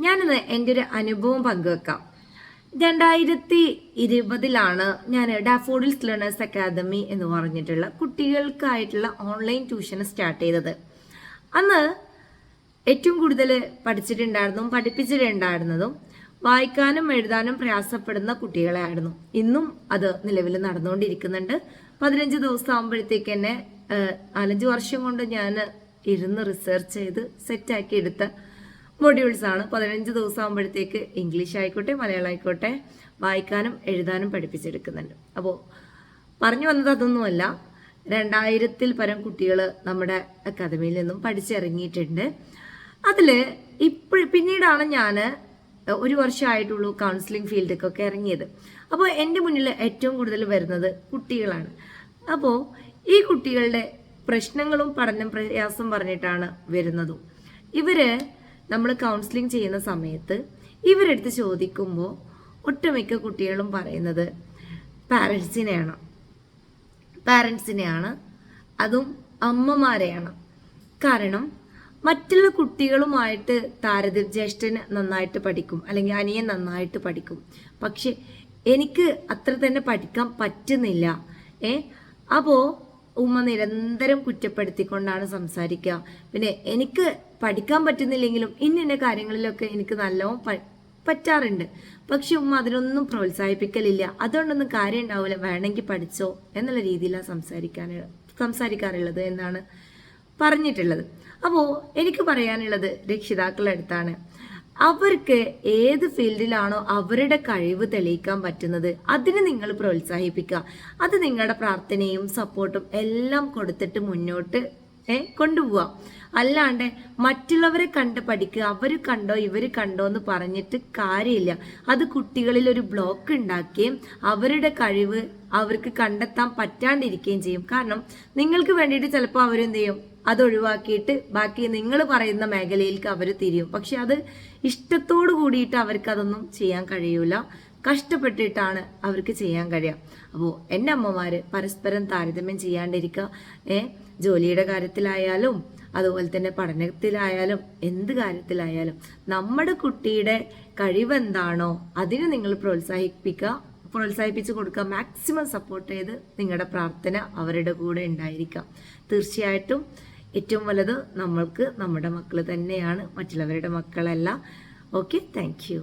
ഞാനിന്ന് എൻ്റെ ഒരു അനുഭവം പങ്കുവെക്കാം. 2020 ഞാൻ ഡാഫോഡിൽസ് ലേണേഴ്സ് അക്കാദമി എന്ന് പറഞ്ഞിട്ടുള്ള കുട്ടികൾക്കായിട്ടുള്ള ഓൺലൈൻ ട്യൂഷൻ സ്റ്റാർട്ട് ചെയ്തത്. അന്ന് ഏറ്റവും കൂടുതൽ പഠിപ്പിച്ചിട്ടുണ്ടായിരുന്നതും വായിക്കാനും എഴുതാനും പ്രയാസപ്പെടുന്ന കുട്ടികളെയായിരുന്നു. ഇന്നും അത് നിലവിൽ നടന്നുകൊണ്ടിരിക്കുന്നുണ്ട്. 15 ദിവസം ആകുമ്പോഴത്തേക്ക് തന്നെ 5 വർഷം കൊണ്ട് ഞാൻ ഇരുന്ന് റിസർച്ച് ചെയ്ത് സെറ്റാക്കി എടുത്ത മൊഡ്യൂൾസ് ആണ്. 15 ദിവസം ആകുമ്പോഴത്തേക്ക് ഇംഗ്ലീഷ് ആയിക്കോട്ടെ മലയാളം ആയിക്കോട്ടെ വായിക്കാനും എഴുതാനും പഠിപ്പിച്ചെടുക്കുന്നുണ്ട്. അപ്പോൾ പറഞ്ഞു വന്നത് അതൊന്നുമല്ല, 2000-ൽ പരം കുട്ടികൾ നമ്മുടെ അക്കാദമിയിൽ നിന്നും പഠിച്ചിറങ്ങിയിട്ടുണ്ട്. അതിൽ പിന്നീടാണ് ഞാൻ 1 വർഷമായിട്ടുള്ളൂ കൗൺസിലിംഗ് ഫീൽഡിലേക്കൊക്കെ ഇറങ്ങിയത്. അപ്പോൾ എൻ്റെ മുന്നിൽ ഏറ്റവും കൂടുതൽ വരുന്നത് കുട്ടികളാണ്. അപ്പോൾ ഈ കുട്ടികളുടെ പ്രശ്നങ്ങളും പഠനം പ്രയാസം പറഞ്ഞിട്ടാണ് വരുന്നതും. നമ്മൾ കൗൺസിലിംഗ് ചെയ്യുന്ന സമയത്ത് ഇവരെടുത്ത് ചോദിക്കുമ്പോൾ ഒട്ടുമിക്ക കുട്ടികളും പറയുന്നത് പാരൻസിനെയാണ്, അതും അമ്മമാരെയാണ്. കാരണം മറ്റുള്ള കുട്ടികളുമായിട്ട് ജ്യേഷ്ഠന് നന്നായിട്ട് പഠിക്കും, അല്ലെങ്കിൽ അനിയൻ നന്നായിട്ട് പഠിക്കും, പക്ഷെ എനിക്ക് അത്ര തന്നെ പഠിക്കാൻ പറ്റുന്നില്ല. അപ്പോൾ ഉമ്മ നിരന്തരം കുറ്റപ്പെടുത്തിക്കൊണ്ടാണ് സംസാരിക്കുക. പിന്നെ എനിക്ക് പഠിക്കാൻ പറ്റുന്നില്ലെങ്കിലും ഇന്ന കാര്യങ്ങളിലൊക്കെ എനിക്ക് നല്ലോണം പറ്റാറുണ്ട്, പക്ഷെ ഉമ്മ അതിനൊന്നും പ്രോത്സാഹിപ്പിക്കലില്ല. അതുകൊണ്ടൊന്നും കാര്യം ഉണ്ടാവില്ല, വേണമെങ്കിൽ പഠിച്ചോ എന്നുള്ള രീതിയിലാണ് സംസാരിക്കാറുള്ളത് എന്നാണ് പറഞ്ഞിട്ടുള്ളത്. അപ്പോൾ എനിക്ക് പറയാനുള്ളത് രക്ഷിതാക്കളുടെ അടുത്താണ്. അവർക്ക് ഏത് ഫീൽഡിലാണോ അവരുടെ കഴിവ് തെളിയിക്കാൻ പറ്റുന്നത് അതിന് നിങ്ങൾ പ്രോത്സാഹിപ്പിക്കുക. അത് നിങ്ങളുടെ പ്രാർത്ഥനയും സപ്പോർട്ടും എല്ലാം കൊടുത്തിട്ട് മുന്നോട്ട് കൊണ്ടുപോവുക. അല്ലാണ്ട് മറ്റുള്ളവരെ കണ്ട് പഠിക്കുക, അവർ കണ്ടോ ഇവർ കണ്ടോ എന്ന് പറഞ്ഞിട്ട് കാര്യമില്ല. അത് കുട്ടികളിൽ ഒരു ബ്ലോക്ക് ഉണ്ടാക്കുകയും അവരുടെ കഴിവ് അവർക്ക് കണ്ടെത്താൻ പറ്റാണ്ടിരിക്കുകയും ചെയ്യും. കാരണം നിങ്ങൾക്ക് വേണ്ടിയിട്ട് ചിലപ്പോൾ അവരെന്ത് ചെയ്യും, അത് ഒഴിവാക്കിയിട്ട് ബാക്കി നിങ്ങൾ പറയുന്ന മേഖലയിലേക്ക് അവർ തിരിയും. പക്ഷെ അത് ഇഷ്ടത്തോടു കൂടിയിട്ട് അവർക്ക് അതൊന്നും ചെയ്യാൻ കഴിയൂല, കഷ്ടപ്പെട്ടിട്ടാണ് അവർക്ക് ചെയ്യാൻ കഴിയുക. അപ്പോൾ എൻ്റെ അമ്മമാര് പരസ്പരം താരതമ്യം ചെയ്യാണ്ടിരിക്കുക. ജോലിയുടെ കാര്യത്തിലായാലും അതുപോലെ തന്നെ പഠനത്തിലായാലും എന്ത് കാര്യത്തിലായാലും നമ്മുടെ കുട്ടിയുടെ കഴിവെന്താണോ അതിന് നിങ്ങൾ പ്രോത്സാഹിപ്പിച്ചു കൊടുക്കുക. മാക്സിമം സപ്പോർട്ട് ചെയ്ത് നിങ്ങളുടെ പ്രാർത്ഥന അവരുടെ കൂടെ ഉണ്ടായിരിക്കാം. തീർച്ചയായിട്ടും ഏറ്റവും വലുത് നമ്മൾക്ക് നമ്മുടെ മക്കൾ തന്നെയാണ്, മറ്റുള്ളവരുടെ മക്കളല്ല. Okay, thank you.